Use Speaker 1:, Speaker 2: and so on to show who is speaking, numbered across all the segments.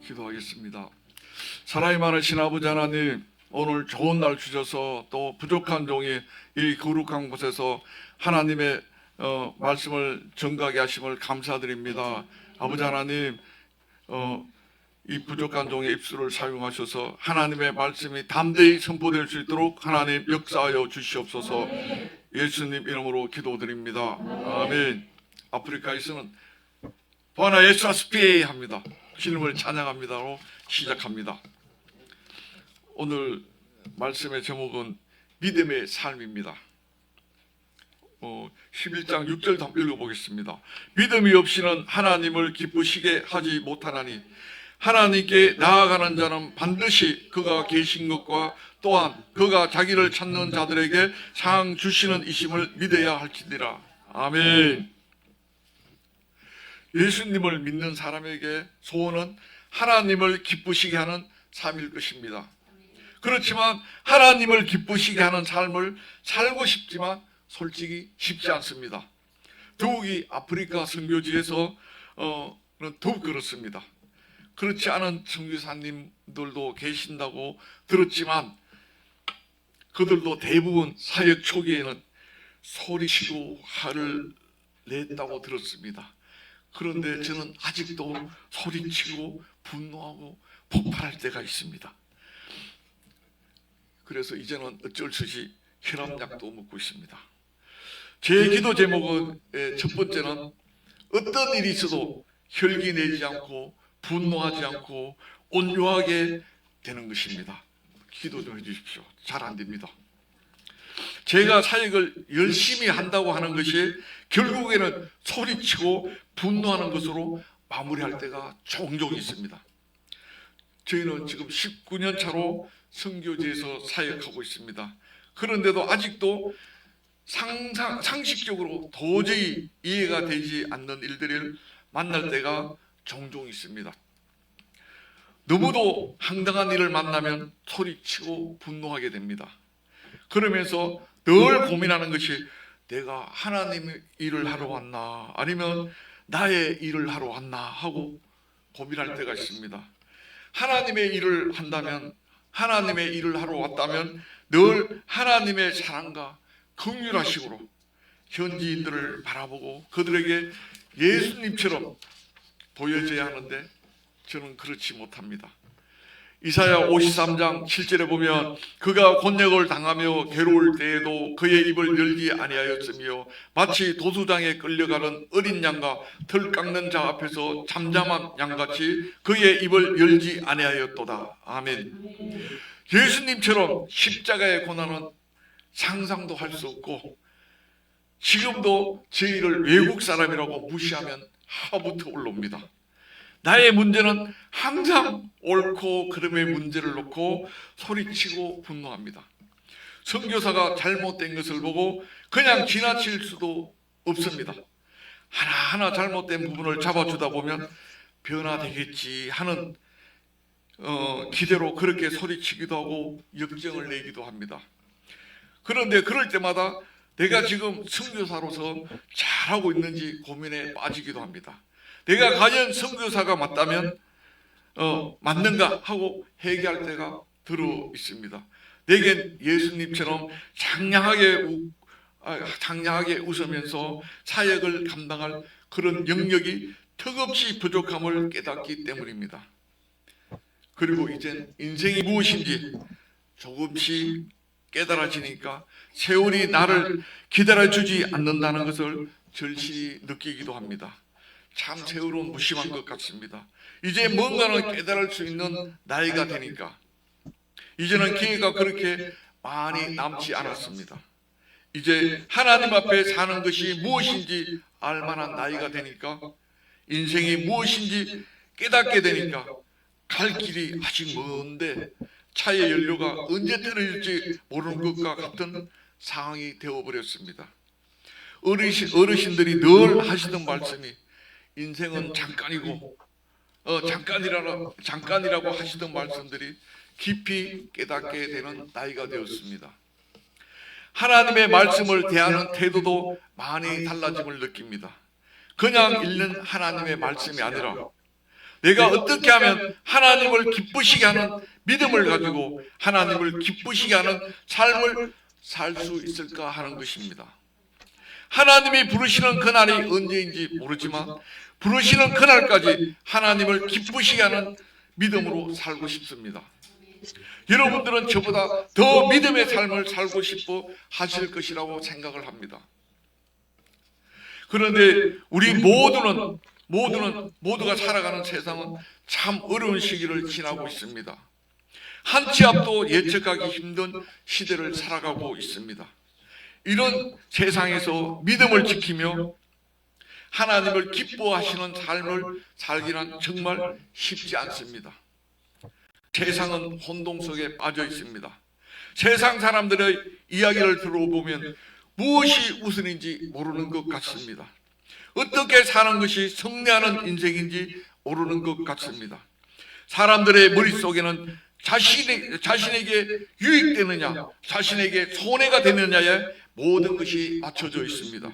Speaker 1: 기도하겠습니다. 사랑이 많으신 아버지 하나님, 오늘 좋은 날 주셔서 또 부족한 종이 이 거룩한 곳에서 하나님의 말씀을 전가하게 하심을 감사드립니다. 아버지 하나님, 이 부족한 종의 입술을 사용하셔서 하나님의 말씀이 담대히 선포될 수 있도록 하나님 역사하여 주시옵소서. 예수님 이름으로 기도드립니다. 아멘. 아프리카에서는 바나 예수아스피 합니다. 주님을 찬양합니다로 시작합니다. 오늘 말씀의 제목은 믿음의 삶입니다. 11장 6절 한번 읽어보겠습니다. 믿음이 없이는 하나님을 기쁘시게 하지 못하나니 하나님께 나아가는 자는 반드시 그가 계신 것과 또한 그가 자기를 찾는 자들에게 상 주시는 이심을 믿어야 할지니라. 아멘. 예수님을 믿는 사람에게 소원은 하나님을 기쁘시게 하는 삶일 것입니다. 그렇지만 하나님을 기쁘시게 하는 삶을 살고 싶지만 솔직히 쉽지 않습니다. 더욱이 아프리카 선교지에서 더욱 그렇습니다. 그렇지 않은 선교사님들도 계신다고 들었지만 그들도 대부분 사역 초기에는 소리치고 화를 냈다고 들었습니다. 그런데 저는 아직도 소리치고 분노하고 폭발할 때가 있습니다. 그래서 이제는 어쩔 수 없이 혈압약도 먹고 있습니다. 제 기도 제목은 첫 번째는 어떤 일이 있어도 혈기 내지 않고 분노하지 않고 온유하게 되는 것입니다. 기도 좀 해주십시오. 잘 안 됩니다. 제가 사역을 열심히 한다고 하는 것이 결국에는 소리치고 분노하는 것으로 마무리할 때가 종종 있습니다. 저희는 지금 19년 차로 선교지에서 사역하고 있습니다. 그런데도 아직도 상식적으로 도저히 이해가 되지 않는 일들을 만날 때가 종종 있습니다. 너무도 황당한 일을 만나면 소리치고 분노하게 됩니다. 그러면서 늘 고민하는 것이 내가 하나님의 일을 하러 왔나 아니면 나의 일을 하러 왔나 하고 고민할 때가 있습니다. 하나님의 일을 한다면, 하나님의 일을 하러 왔다면 늘 하나님의 사랑과 긍휼하심으로 현지인들을 바라보고 그들에게 예수님처럼 보여져야 하는데 저는 그렇지 못합니다. 이사야 53장 7절에 보면 그가 곤욕을 당하며 괴로울 때에도 그의 입을 열지 아니하였으며 마치 도수장에 끌려가는 어린 양과 털 깎는 자 앞에서 잠잠한 양같이 그의 입을 열지 아니하였도다. 아멘. 예수님처럼 십자가의 고난은 상상도 할 수 없고 지금도 저희를 외국 사람이라고 무시하면 하부터 올라옵니다. 나의 문제는 항상 옳고 그름의 문제를 놓고 소리치고 분노합니다. 선교사가 잘못된 것을 보고 그냥 지나칠 수도 없습니다. 하나하나 잘못된 부분을 잡아주다 보면 변화되겠지 하는 기대로 그렇게 소리치기도 하고 역정을 내기도 합니다. 그런데 그럴 때마다 내가 지금 선교사로서 잘하고 있는지 고민에 빠지기도 합니다. 내가 과연 선교사가 맞다면 맞는가 하고 회개할 때가 들어 있습니다. 내겐 예수님처럼 장량하게 웃으면서 사역을 감당할 그런 영역이 턱없이 부족함을 깨닫기 때문입니다. 그리고 이젠 인생이 무엇인지 조금씩 깨달아지니까 세월이 나를 기다려주지 않는다는 것을 절실히 느끼기도 합니다. 참 세월은 무심한 것 같습니다. 이제 뭔가는 깨달을 수 있는 나이가 되니까 이제는 기회가 그렇게 많이 남지 않았습니다. 이제 하나님 앞에 사는 것이 무엇인지 알만한 나이가 되니까 인생이 무엇인지 깨닫게 되니까 갈 길이 아직 먼데 차의 연료가 언제 떨어질지 모르는 것과 같은 상황이 되어버렸습니다. 어르신들이 늘 하시던 말씀이 인생은 잠깐이고 잠깐이라고 하시던 말씀들이 깊이 깨닫게 되는 나이가 되었습니다. 하나님의 말씀을 대하는 태도도 많이 달라짐을 느낍니다. 그냥 읽는 하나님의 말씀이 아니라 내가 어떻게 하면 하나님을 기쁘시게 하는 믿음을 가지고 하나님을 기쁘시게 하는 삶을 살 수 있을까 하는 것입니다. 하나님이 부르시는 그날이 언제인지 모르지만 부르시는 그날까지 하나님을 기쁘시게 하는 믿음으로 살고 싶습니다. 여러분들은 저보다 더 믿음의 삶을 살고 싶어 하실 것이라고 생각을 합니다. 그런데 우리 모두가 살아가는 세상은 참 어려운 시기를 지나고 있습니다. 한 치 앞도 예측하기 힘든 시대를 살아가고 있습니다. 이런 세상에서 믿음을 지키며 하나님을 기뻐하시는 삶을 살기란 정말 쉽지 않습니다. 세상은 혼동 속에 빠져 있습니다. 세상 사람들의 이야기를 들어보면 무엇이 우선인지 모르는 것 같습니다. 어떻게 사는 것이 성내하는 인생인지 모르는 것 같습니다. 사람들의 머릿속에는 자신에게 유익되느냐, 자신에게 손해가 되느냐에 모든 것이 맞춰져 있습니다.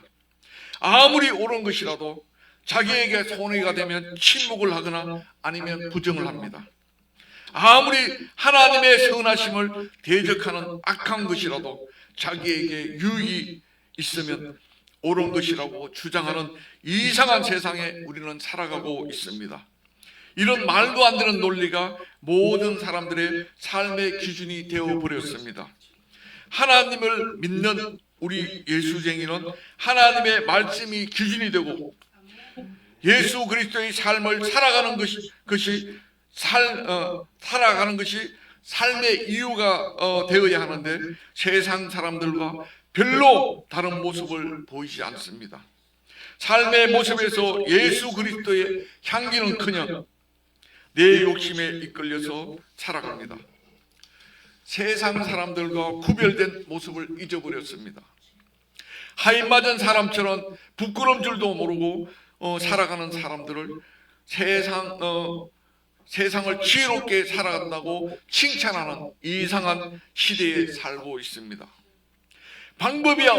Speaker 1: 아무리 옳은 것이라도 자기에게 손해가 되면 침묵을 하거나 아니면 부정을 합니다. 아무리 하나님의 선하심을 대적하는 악한 것이라도 자기에게 유익이 있으면 옳은 것이라고 주장하는 이상한 세상에 우리는 살아가고 있습니다. 이런 말도 안 되는 논리가 모든 사람들의 삶의 기준이 되어버렸습니다. 하나님을 믿는 우리 예수쟁이는 하나님의 말씀이 기준이 되고 예수 그리스도의 삶을 살아가는 것이 삶의 이유가 되어야 하는데 세상 사람들과 별로 다른 모습을 보이지 않습니다. 삶의 모습에서 예수 그리스도의 향기는커녕 내 욕심에 이끌려서 살아갑니다. 세상 사람들과 구별된 모습을 잊어버렸습니다. 하인 맞은 사람처럼 부끄러운 줄도 모르고 살아가는 사람들을 세상을 지혜롭게 살아간다고 칭찬하는 이상한 시대에 살고 있습니다. 방법이야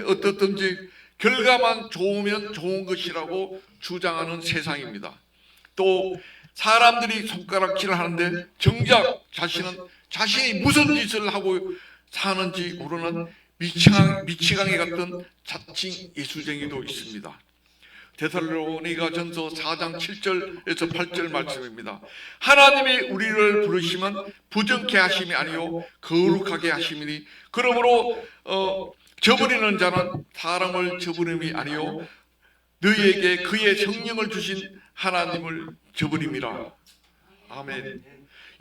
Speaker 1: 어떻든지 결과만 좋으면 좋은 것이라고 주장하는 세상입니다. 또 사람들이 손가락질을 하는데 정작 자신이 무슨 짓을 하고 사는지 모르는 미치광이 같은 자칭 예수쟁이도 있습니다. 데살로니가전서 4장 7절에서 8절 말씀입니다. 하나님이 우리를 부르시면 부정케 하심이 아니요 거룩하게 하심이니 그러므로 저버리는 자는 사람을 저버림이 아니요 너희에게 그의 성령을 주신 하나님을 저버림이라. 아멘.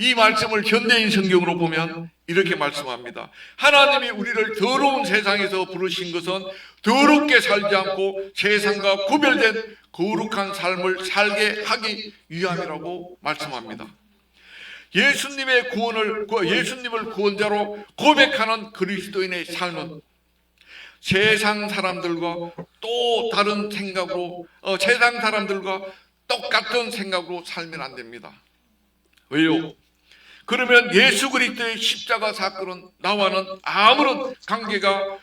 Speaker 1: 이 말씀을 현대인 성경으로 보면 이렇게 말씀합니다. 하나님이 우리를 더러운 세상에서 부르신 것은 더럽게 살지 않고 세상과 구별된 거룩한 삶을 살게 하기 위함이라고 말씀합니다. 예수님을 구원자로 고백하는 그리스도인의 삶은 세상 사람들과 또 다른 생각으로 세상 사람들과 똑같은 생각으로 살면 안 됩니다. 왜요? 그러면 예수 그리스도의 십자가 사건은 나와는 아무런 관계가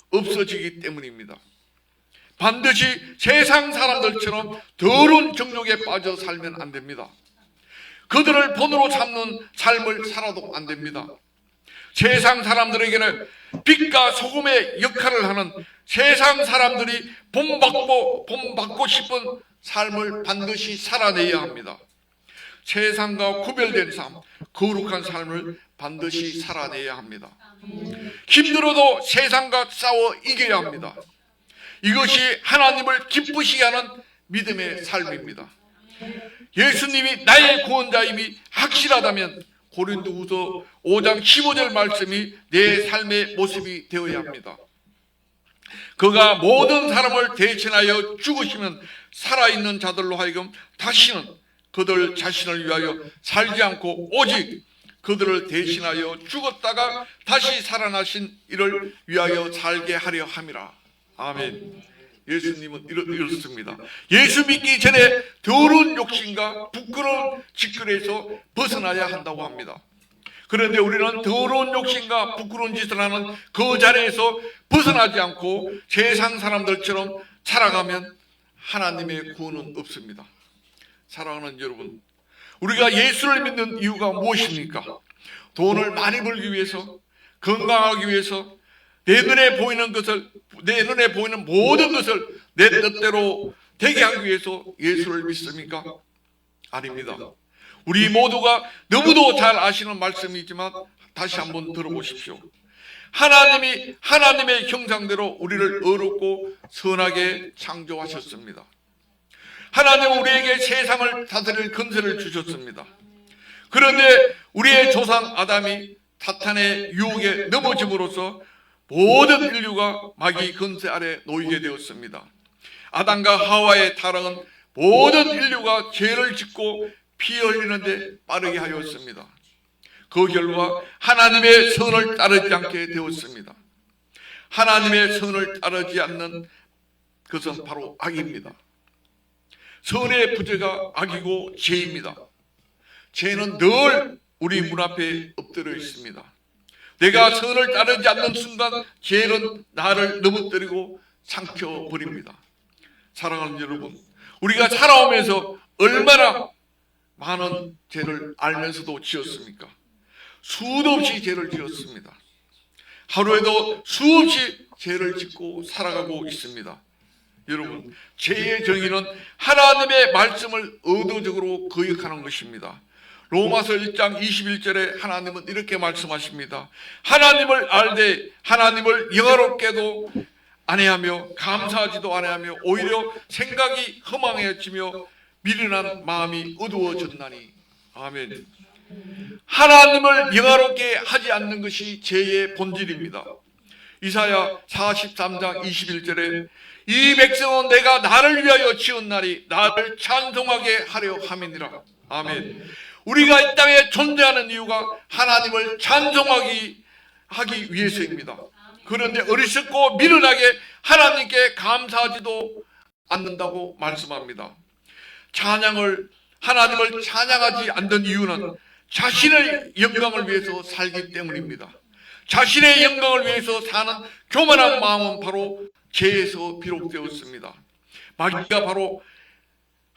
Speaker 1: 없어지기 때문입니다. 반드시 세상 사람들처럼 더러운 정욕에 빠져 살면 안 됩니다. 그들을 본으로 삼는 삶을 살아도 안 됩니다. 세상 사람들에게는 빛과 소금의 역할을 하는 세상 사람들이 본받고 싶은 삶을 반드시 살아내야 합니다. 세상과 구별된 삶, 거룩한 삶을 반드시 살아내야 합니다. 힘들어도 세상과 싸워 이겨야 합니다. 이것이 하나님을 기쁘시게 하는 믿음의 삶입니다. 예수님이 나의 구원자임이 확실하다면 고린도후서 5장 15절 말씀이 내 삶의 모습이 되어야 합니다. 그가 모든 사람을 대신하여 죽으시면 살아있는 자들로 하여금 다시는 그들 자신을 위하여 살지 않고 오직 그들을 대신하여 죽었다가 다시 살아나신 이를 위하여 살게 하려 함이라. 아멘. 예수님은 이렇습니다. 예수 믿기 전에 더러운 욕심과 부끄러운 짓거리에서 벗어나야 한다고 합니다. 그런데 우리는 더러운 욕심과 부끄러운 짓을 하는 그 자리에서 벗어나지 않고 세상 사람들처럼 살아가면 하나님의 구원은 없습니다. 사랑하는 여러분, 우리가 예수를 믿는 이유가 무엇입니까? 돈을 많이 벌기 위해서, 건강하기 위해서, 내 눈에 보이는 모든 것을 내 뜻대로 되게 하기 위해서 예수를 믿습니까? 아닙니다. 우리 모두가 너무도 잘 아시는 말씀이지만 다시 한번 들어보십시오. 하나님이 하나님의 형상대로 우리를 의롭고 선하게 창조하셨습니다. 하나님은 우리에게 세상을 다스릴 권세를 주셨습니다. 그런데 우리의 조상 아담이 사탄의 유혹에 넘어짐으로써 모든 인류가 마귀 권세 아래 놓이게 되었습니다. 아담과 하와의 타락은 모든 인류가 죄를 짓고 피 흘리는데 빠르게 하였습니다. 그 결과 하나님의 선을 따르지 않게 되었습니다. 하나님의 선을 따르지 않는 것은 바로 악입니다. 선의 부재가 악이고 죄입니다. 죄는 늘 우리 문 앞에 엎드려 있습니다. 내가 선을 따르지 않는 순간 죄는 나를 넘어뜨리고 삼켜버립니다. 사랑하는 여러분, 우리가 살아오면서 얼마나 많은 죄를 알면서도 지었습니까? 수도 없이 죄를 지었습니다. 하루에도 수없이 죄를 짓고 살아가고 있습니다. 여러분, 죄의 정의는 하나님의 말씀을 의도적으로 거역하는 것입니다. 로마서 1장 21절에 하나님은 이렇게 말씀하십니다. 하나님을 알되 하나님을 영화롭게도 아니하며 감사하지도 아니하며 오히려 생각이 허망해지며 미련한 마음이 어두워졌나니. 아멘. 하나님을 영화롭게 하지 않는 것이 죄의 본질입니다. 이사야 43장 21절에 이 백성은 내가 나를 위하여 지었나니 나를 찬송하게 하려 함이니라. 아멘. 우리가 이 땅에 존재하는 이유가 하나님을 찬송하기 위해서입니다. 그런데 어리석고 미련하게 하나님께 감사하지도 않는다고 말씀합니다. 하나님을 찬양하지 않는 이유는 자신의 영광을 위해서 살기 때문입니다. 자신의 영광을 위해서 사는 교만한 마음은 바로 죄에서 비롯되었습니다. 마귀가 바로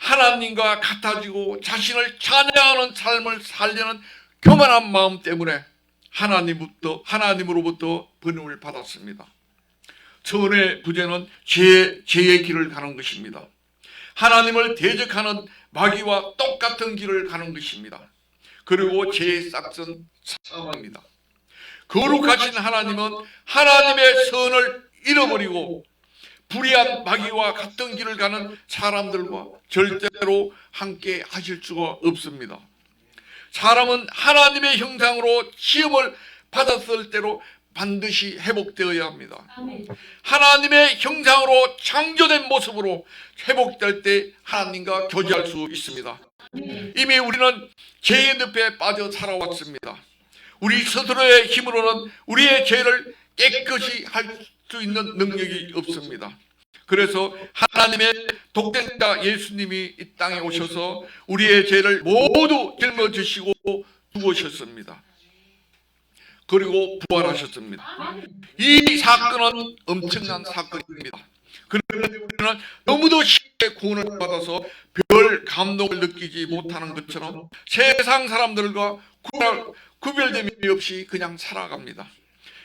Speaker 1: 하나님과 같아지고 자신을 찬양하는 삶을 살려는 교만한 마음 때문에 하나님으로부터 번임을 받았습니다. 선의 부재는 죄의 길을 가는 것입니다. 하나님을 대적하는 마귀와 똑같은 길을 가는 것입니다. 그리고 죄의 싹은 사망입니다. 거룩하신 하나님은 하나님의 선을 잃어버리고 불의한 마귀와 같은 길을 가는 사람들과 절대로 함께 하실 수가 없습니다. 사람은 하나님의 형상으로 시험을 받았을 때로 반드시 회복되어야 합니다. 하나님의 형상으로 창조된 모습으로 회복될 때 하나님과 교제할 수 있습니다. 이미 우리는 죄의 늪에 빠져 살아왔습니다. 우리 스스로의 힘으로는 우리의 죄를 깨끗이 할 수 있는 능력이 없습니다. 그래서 하나님의 독생자 예수님이 이 땅에 오셔서 우리의 죄를 모두 짊어지시고 죽으셨습니다. 그리고 부활하셨습니다. 이 사건은 엄청난 사건입니다. 그런데 우리는 너무도 쉽게 구원을 받아서 별 감동을 느끼지 못하는 것처럼 세상 사람들과 구별됨이 없이 그냥 살아갑니다.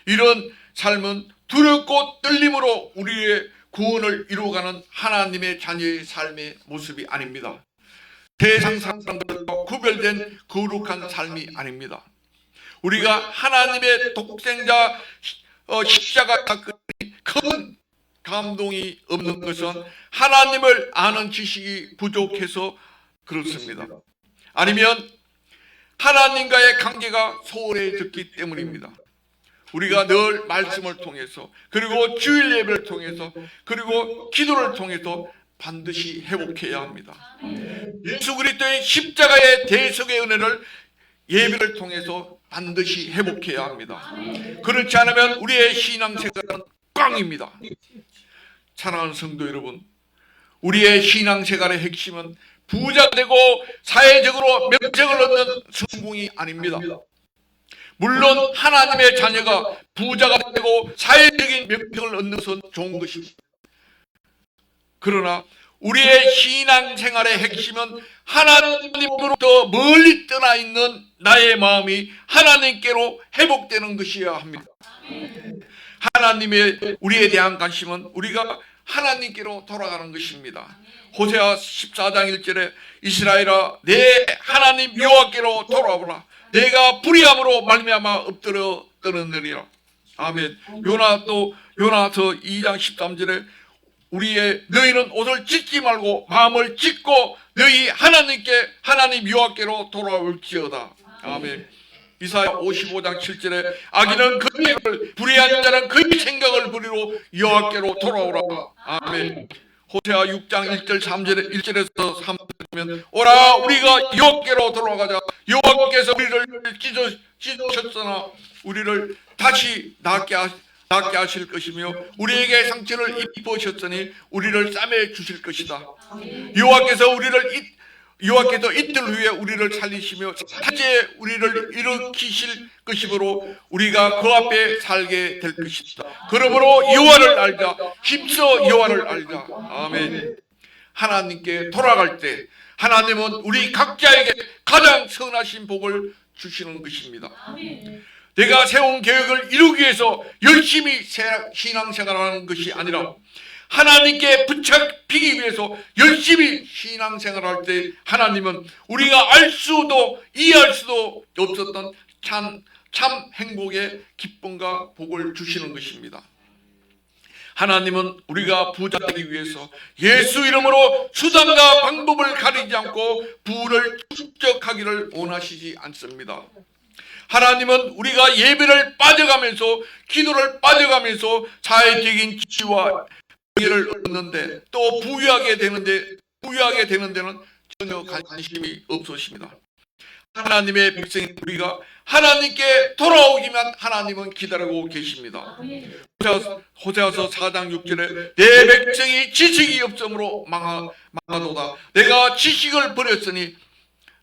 Speaker 1: 이런 삶은 두렵고 떨림으로 우리의 구원을 이루어가는 하나님의 자녀의 삶의 모습이 아닙니다. 세상 사람들과 구별된 거룩한 삶이 아닙니다. 우리가 하나님의 독생자 십자가 사건이 큰 감동이 없는 것은 하나님을 아는 지식이 부족해서 그렇습니다. 아니면 하나님과의 관계가 소홀해졌기 때문입니다. 우리가 늘 말씀을 통해서 그리고 주일 예배를 통해서 그리고 기도를 통해서 반드시 회복해야 합니다. 예수 그리스도의 십자가의 대속의 은혜를 예배를 통해서 반드시 회복해야 합니다. 그렇지 않으면 우리의 신앙생활은 꽝입니다. 사랑하는 성도 여러분, 우리의 신앙생활의 핵심은 부자가 되고 사회적으로 명성을 얻는 성공이 아닙니다. 물론 하나님의 자녀가 부자가 되고 사회적인 명성을 얻는 것은 좋은 것입니다. 그러나 우리의 신앙생활의 핵심은 하나님으로부터 멀리 떠나 있는 나의 마음이 하나님께로 회복되는 것이어야 합니다. 하나님의 우리에 대한 관심은 우리가 하나님께로 돌아가는 것입니다. 호세아 14장 1절에 이스라엘아 내 하나님 여호와께로 돌아오라. 내가 불의함으로 말미암아 엎드려 떠느니라. 아멘. 요나서 2장 13절에 너희는 옷을 찢지 말고 마음을 찢고 너희 하나님 여호와께로 돌아올지어다. 아멘. 이사야 55장 7절에 악인은 그의 불의한 자는 그의 생각을 버리고 여호와께로 돌아오라. 아멘. 호세아 6장 1절 3절에 1절에서 3절에 보면 오라 우리가 여호와께로 돌아가자. 여호와께서 우리를 찢으셨으나 우리를 다시 낫게 하실 것이며 우리에게 상처를 입으셨으니 우리를 싸매 주실 것이다. 여호와께서 이틀 후에 우리를 살리시며 셋째 우리를 일으키실 것이므로 우리가 그 앞에 살게 될 것이다. 그러므로 여호와를 알자. 힘써 여호와를 알자. 아멘. 하나님께 돌아갈 때 하나님은 우리 각자에게 가장 선하신 복을 주시는 것입니다. 내가 세운 계획을 이루기 위해서 열심히 신앙생활하는 것이 아니라 하나님께 붙잡히기 위해서 열심히 신앙생활할 때 하나님은 우리가 알 수도 이해할 수도 없었던 참 행복의 기쁨과 복을 주시는 것입니다. 하나님은 우리가 부자 되기 위해서 예수 이름으로 수단과 방법을 가리지 않고 부를 축적하기를 원하시지 않습니다. 하나님은 우리가 예배를 빠져가면서 기도를 빠져가면서 사회적인 지위와 명예를 얻는데 또 부유하게 되는 데는 전혀 관심이 없으십니다. 하나님의 백성인 우리가 하나님께 돌아오기만 하나님은 기다리고 계십니다. 호세아서 4장 6절에 내 백성이 지식이 없으므로 망하도다. 내가 지식을 버렸으니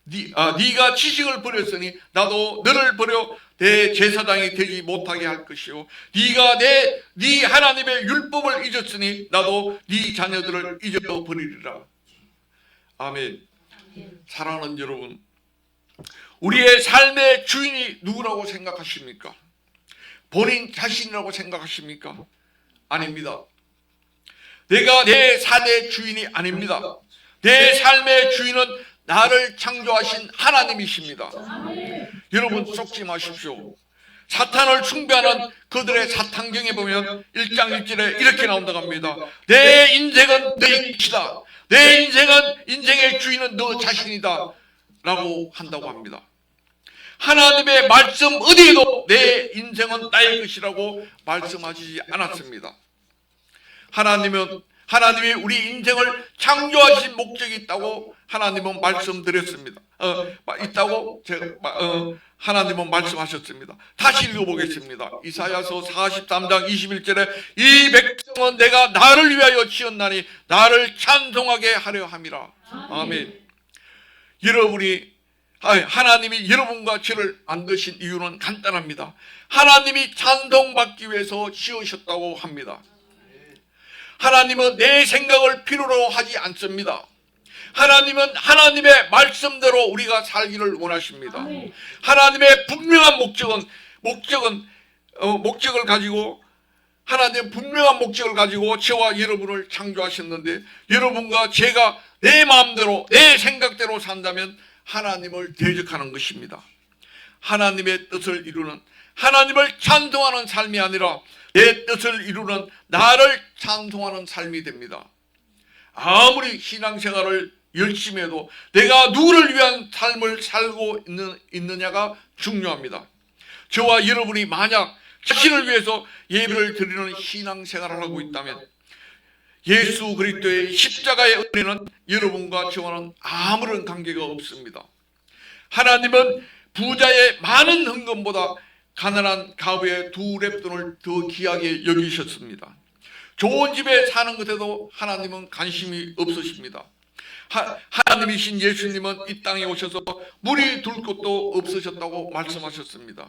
Speaker 1: 네가 지식을 버렸으니 나도 너를 버려 내 제사장이 되지 못하게 할 것이요 네가 네 하나님의 율법을 잊었으니 나도 네 자녀들을 잊어버리리라. 아멘. 사랑하는 여러분, 우리의 삶의 주인이 누구라고 생각하십니까? 본인 자신이라고 생각하십니까? 아닙니다. 내가 내 삶의 주인이 아닙니다. 내 삶의 주인은 나를 창조하신 하나님이십니다. 여러분 속지 마십시오. 사탄을 숭배하는 그들의 사탄경에 보면 1장 1절에 이렇게 나온다고 합니다. 내 인생은 너의 것이다. 내 인생의 주인은 너 자신이다 라고 한다고 합니다. 하나님의 말씀 어디에도 내 인생은 나의 것이라고 말씀하시지 않았습니다. 하나님이 우리 인생을 창조하신 목적이 있다고 하나님은 말씀드렸습니다. 하나님은 말씀하셨습니다. 다시 읽어보겠습니다. 이사야서 43장 21절에 이 백성은 내가 나를 위하여 지었나니 나를 찬송하게 하려 함이라. 아멘. 하나님이 여러분과 저를 만드신 이유는 간단합니다. 하나님이 찬송받기 위해서 지으셨다고 합니다. 하나님은 내 생각을 필요로 하지 않습니다. 하나님은 하나님의 말씀대로 우리가 살기를 원하십니다. 하나님의 분명한 목적을 가지고 하나님의 분명한 목적을 가지고 저와 여러분을 창조하셨는데 여러분과 제가 내 마음대로 내 생각대로 산다면 하나님을 대적하는 것입니다. 하나님의 뜻을 이루는 하나님을 찬송하는 삶이 아니라 내 뜻을 이루는 나를 찬송하는 삶이 됩니다. 아무리 신앙생활을 열심히 해도 내가 누구를 위한 삶을 살고 있느냐가 중요합니다. 저와 여러분이 만약 자신을 위해서 예배를 드리는 신앙생활을 하고 있다면 예수 그리스도의 십자가의 은혜는 여러분과 저와는 아무런 관계가 없습니다. 하나님은 부자의 많은 헌금보다 가난한 가부의 2랩돈을 더 귀하게 여기셨습니다. 좋은 집에 사는 것에도 하나님은 관심이 없으십니다. 하나님이신 예수님은 이 땅에 오셔서 물이 둘 곳도 없으셨다고 말씀하셨습니다.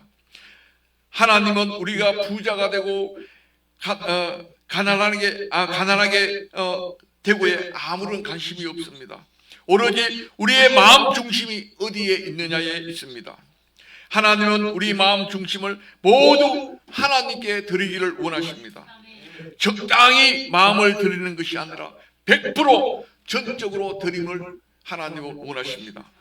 Speaker 1: 하나님은 우리가 부자가 되고 가난하게 되고에 아무런 관심이 없습니다. 오로지 우리의 마음 중심이 어디에 있느냐에 있습니다. 하나님은 우리 마음 중심을 모두 하나님께 드리기를 원하십니다. 적당히 마음을 드리는 것이 아니라 100% 전적으로 드림을 하나님은 원하십니다.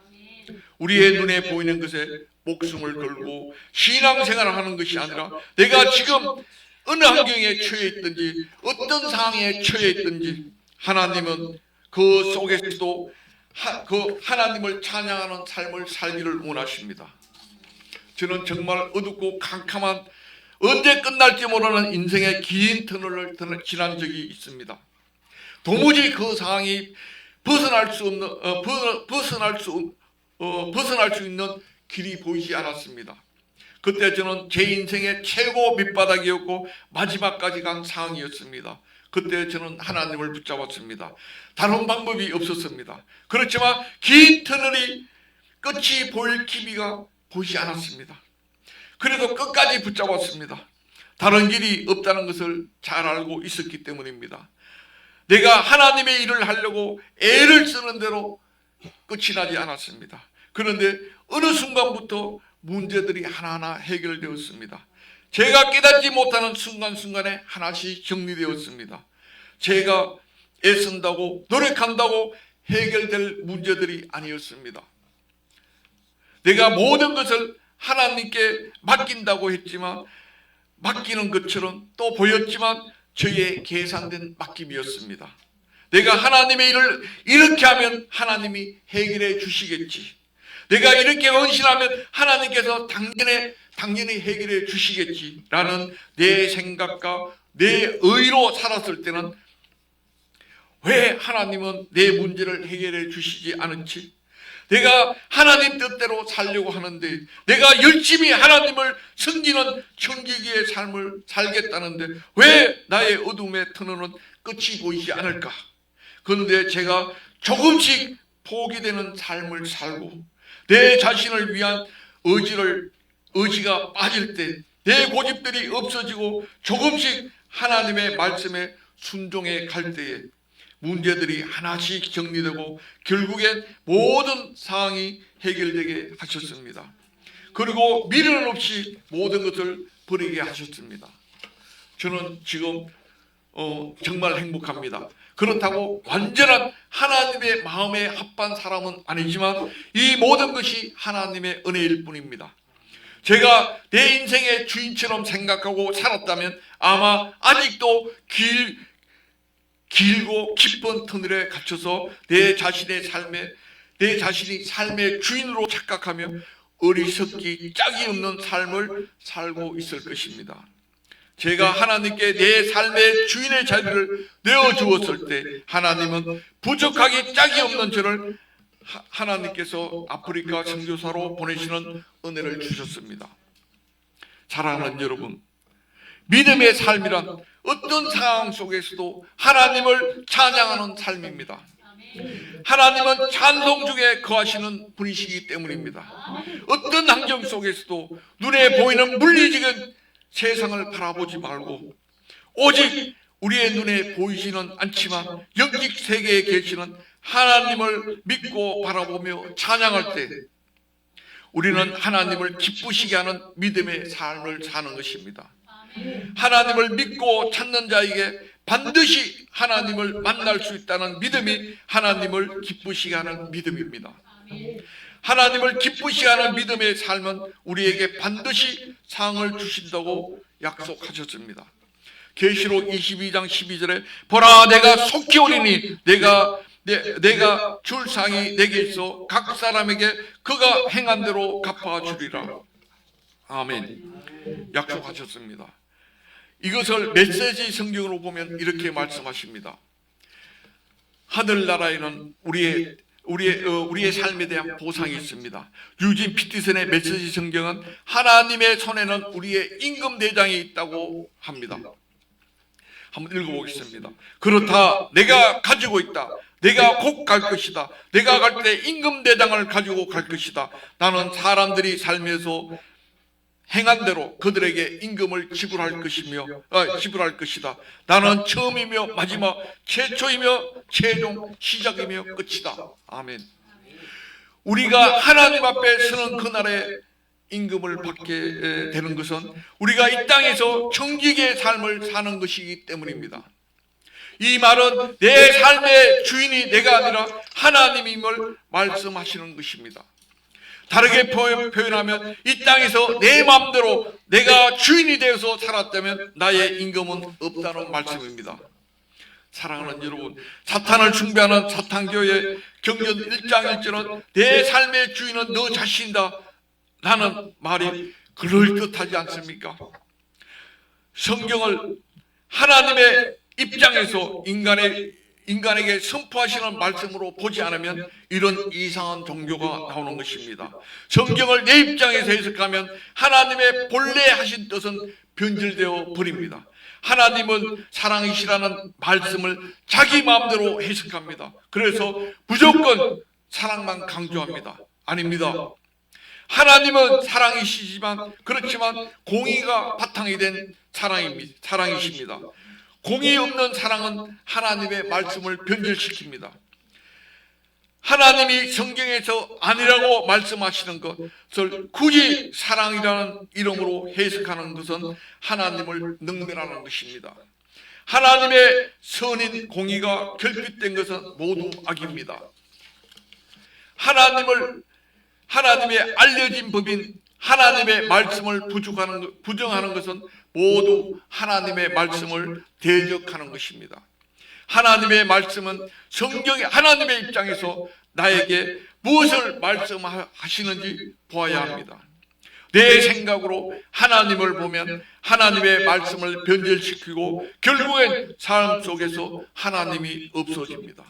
Speaker 1: 우리의 눈에 보이는 것에 목숨을 걸고 신앙생활을 하는 것이 아니라 내가 지금 어느 환경에 처해 있든지 어떤 상황에 처해 있든지 하나님은 그 속에서도 그 하나님을 찬양하는 삶을 살기를 원하십니다. 저는 정말 어둡고 캄캄한 언제 끝날지 모르는 인생의 긴 터널을 지난 적이 있습니다. 도무지 그 상황이 벗어날 수 있는 길이 보이지 않았습니다. 그때 저는 제 인생의 최고 밑바닥이었고 마지막까지 간 상황이었습니다. 그때 저는 하나님을 붙잡았습니다. 다른 방법이 없었습니다. 그렇지만 긴 터널이 끝이 보일 기미가 보이지 않았습니다. 그래도 끝까지 붙잡았습니다. 다른 길이 없다는 것을 잘 알고 있었기 때문입니다. 내가 하나님의 일을 하려고 애를 쓰는 대로 끝이 나지 않았습니다. 그런데 어느 순간부터 문제들이 하나하나 해결되었습니다. 제가 깨닫지 못하는 순간순간에 하나씩 정리되었습니다. 제가 애쓴다고 노력한다고 해결될 문제들이 아니었습니다. 내가 모든 것을 하나님께 맡긴다고 했지만 맡기는 것처럼 또 보였지만 저의 계산된 맡김이었습니다. 내가 하나님의 일을 이렇게 하면 하나님이 해결해 주시겠지. 내가 이렇게 헌신하면 하나님께서 당연히 해결해 주시겠지라는 내 생각과 내 의로 살았을 때는 왜 하나님은 내 문제를 해결해 주시지 않은지, 내가 하나님 뜻대로 살려고 하는데 내가 열심히 하나님을 섬기는 청지기의 삶을 살겠다는데 왜 나의 어둠의 터널은 끝이 보이지 않을까? 그런데 제가 조금씩 포기되는 삶을 살고 내 자신을 위한 의지가 빠질 때, 내 고집들이 없어지고 조금씩 하나님의 말씀에 순종해 갈 때에 문제들이 하나씩 정리되고 결국엔 모든 상황이 해결되게 하셨습니다. 그리고 미련 없이 모든 것을 버리게 하셨습니다. 저는 지금 정말 행복합니다. 그렇다고 완전한 하나님의 마음에 합한 사람은 아니지만 이 모든 것이 하나님의 은혜일 뿐입니다. 제가 내 인생의 주인처럼 생각하고 살았다면 아마 아직도 길고 깊은 터널에 갇혀서 내 자신이 삶의 주인으로 착각하며 어리석기 짝이 없는 삶을 살고 있을 것입니다. 제가 하나님께 내 삶의 주인의 자리를 내어주었을 때 하나님은 부족하기 짝이 없는 저를 하나님께서 아프리카 선교사로 보내시는 은혜를 주셨습니다. 사랑하는 여러분, 믿음의 삶이란 어떤 상황 속에서도 하나님을 찬양하는 삶입니다. 하나님은 찬송 중에 거하시는 분이시기 때문입니다. 어떤 환경 속에서도 눈에 보이는 물리적인 세상을 바라보지 말고 오직 우리의 눈에 보이지는 않지만 영적 세계에 계시는 하나님을 믿고 바라보며 찬양할 때 우리는 하나님을 기쁘시게 하는 믿음의 삶을 사는 것입니다. 하나님을 믿고 찾는 자에게 반드시 하나님을 만날 수 있다는 믿음이 하나님을 기쁘시게 하는 믿음입니다. 하나님을 기쁘시게 하는 믿음의 삶은 우리에게 반드시 상을 주신다고 약속하셨습니다. 계시록 22장 12절에 보라 내가 속히 오리니 내가 줄 상이 내게 있어 각 사람에게 그가 행한 대로 갚아주리라. 아멘. 약속하셨습니다. 이것을 메시지 성경으로 보면 이렇게 말씀하십니다. 하늘나라에는 우리의 삶에 대한 보상이 있습니다. 유진 피티슨의 메시지 성경은 하나님의 손에는 우리의 임금대장이 있다고 합니다. 한번 읽어보겠습니다. 그렇다 내가 가지고 있다. 내가 곧 갈 것이다. 내가 갈 때 임금대장을 가지고 갈 것이다. 나는 사람들이 살면서 행한 대로 그들에게 임금을 지불할 것이다. 나는 처음이며 마지막, 최초이며 최종, 시작이며 끝이다. 아멘. 우리가 하나님 앞에 서는 그날에 임금을 받게 되는 것은 우리가 이 땅에서 정직의 삶을 사는 것이기 때문입니다. 이 말은 내 삶의 주인이 내가 아니라 하나님임을 말씀하시는 것입니다. 다르게 표현하면 이 땅에서 내 마음대로 내가 주인이 되어서 살았다면 나의 임금은 없다는 말씀입니다. 사랑하는 여러분, 사탄을 숭배하는 사탄교회 경전 1장 1절은 내 삶의 주인은 너 자신이다 라는 말이 그럴듯하지 않습니까? 성경을 하나님의 입장에서 인간에게 선포하시는 말씀으로 보지 않으면 이런 이상한 종교가 나오는 것입니다. 성경을 내 입장에서 해석하면 하나님의 본래 하신 뜻은 변질되어 버립니다. 하나님은 사랑이시라는 말씀을 자기 마음대로 해석합니다. 그래서 무조건 사랑만 강조합니다. 아닙니다. 하나님은 사랑이시지만 그렇지만 공의가 바탕이 된 사랑이십니다. 공의 없는 사랑은 하나님의 말씀을 변질시킵니다. 하나님이 성경에서 아니라고 말씀하시는 것을 굳이 사랑이라는 이름으로 해석하는 것은 하나님을 능멸하는 것입니다. 하나님의 선인 공의가 결핍된 것은 모두 악입니다. 하나님의 알려진 법인 하나님의 말씀을 부정하는 것은 모두 하나님의 말씀을 대적하는 것입니다. 하나님의 말씀은 성경의 하나님의 입장에서 나에게 무엇을 말씀하시는지 보아야 합니다. 내 생각으로 하나님을 보면 하나님의 말씀을 변질시키고 결국엔 삶 속에서 하나님이 없어집니다.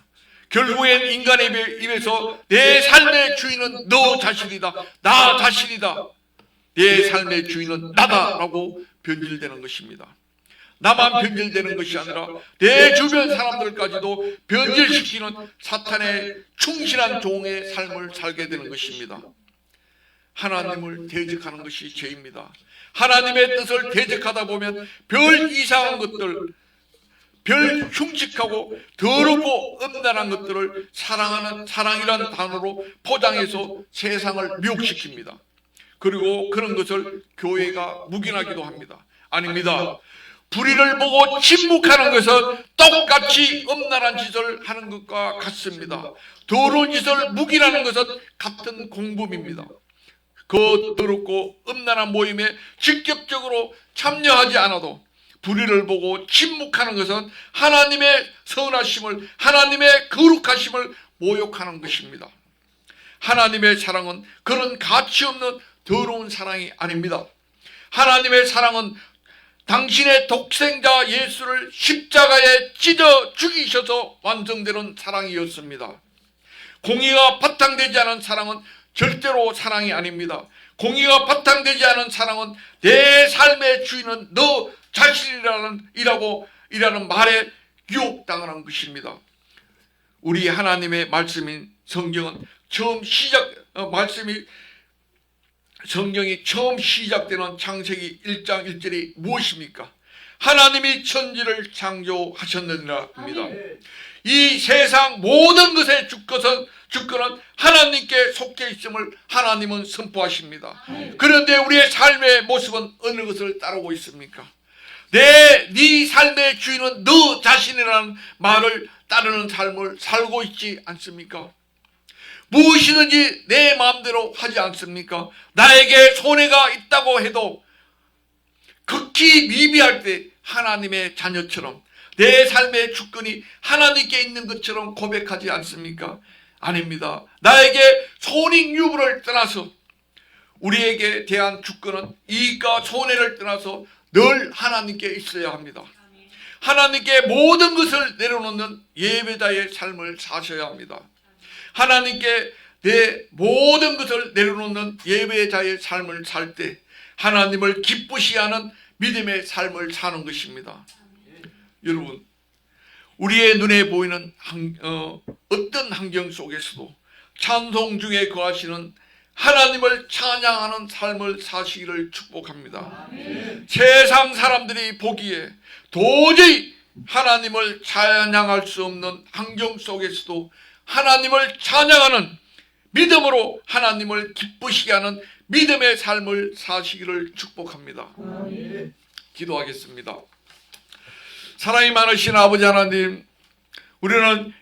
Speaker 1: 결국엔 인간의 입에서 내 삶의 주인은 너 자신이다, 나 자신이다, 내 삶의 주인은 나다라고 변질되는 것입니다. 나만 변질되는 것이 아니라 내 주변 사람들까지도 변질시키는 사탄의 충실한 종의 삶을 살게 되는 것입니다. 하나님을 대적하는 것이 죄입니다. 하나님의 뜻을 대적하다 보면 별 이상한 것들, 별 흉측하고 더럽고 음란한 것들을 사랑이라는 단어로 포장해서 세상을 미혹시킵니다. 그리고 그런 것을 교회가 묵인하기도 합니다. 아닙니다. 불의를 보고 침묵하는 것은 똑같이 음란한 짓을 하는 것과 같습니다. 더러운 짓을 묵인하는 것은 같은 공범입니다. 그 더럽고 음란한 모임에 직접적으로 참여하지 않아도 불의를 보고 침묵하는 것은 하나님의 선하심을, 하나님의 거룩하심을 모욕하는 것입니다. 하나님의 사랑은 그런 가치 없는 더러운 사랑이 아닙니다. 하나님의 사랑은 당신의 독생자 예수를 십자가에 찢어 죽이셔서 완성되는 사랑이었습니다. 공의가 바탕되지 않은 사랑은 절대로 사랑이 아닙니다. 공의가 바탕되지 않은 사랑은 내 삶의 주인은 너 자신이라는 말에 유혹당하는 것입니다. 우리 하나님의 말씀인 성경은 성경이 처음 시작되는 창세기 1장 1절이 무엇입니까? 하나님이 천지를 창조하셨느니라입니다. 이 세상 모든 것의 주권은 하나님께 속해 있음을 하나님은 선포하십니다. 그런데 우리의 삶의 모습은 어느 것을 따르고 있습니까? 네 삶의 주인은 너 자신이라는 말을 따르는 삶을 살고 있지 않습니까? 무엇이든지 내 마음대로 하지 않습니까? 나에게 손해가 있다고 해도 극히 미비할 때 하나님의 자녀처럼 내 삶의 주권이 하나님께 있는 것처럼 고백하지 않습니까? 아닙니다. 나에게 손익유불을 떠나서 우리에게 대한 주권은 이익과 손해를 떠나서 늘 하나님께 있어야 합니다. 하나님께 모든 것을 내려놓는 예배자의 삶을 사셔야 합니다. 하나님께 내 모든 것을 내려놓는 예배자의 삶을 살 때 하나님을 기쁘시 하는 믿음의 삶을 사는 것입니다. 여러분, 우리의 눈에 보이는 어떤 환경 속에서도 찬송 중에 거하시는 하나님을 찬양하는 삶을 사시기를 축복합니다. 세상 사람들이 보기에 도저히 하나님을 찬양할 수 없는 환경 속에서도 하나님을 찬양하는 믿음으로 하나님을 기쁘시게 하는 믿음의 삶을 사시기를 축복합니다. 기도하겠습니다. 사랑이 많으신 아버지 하나님, 우리는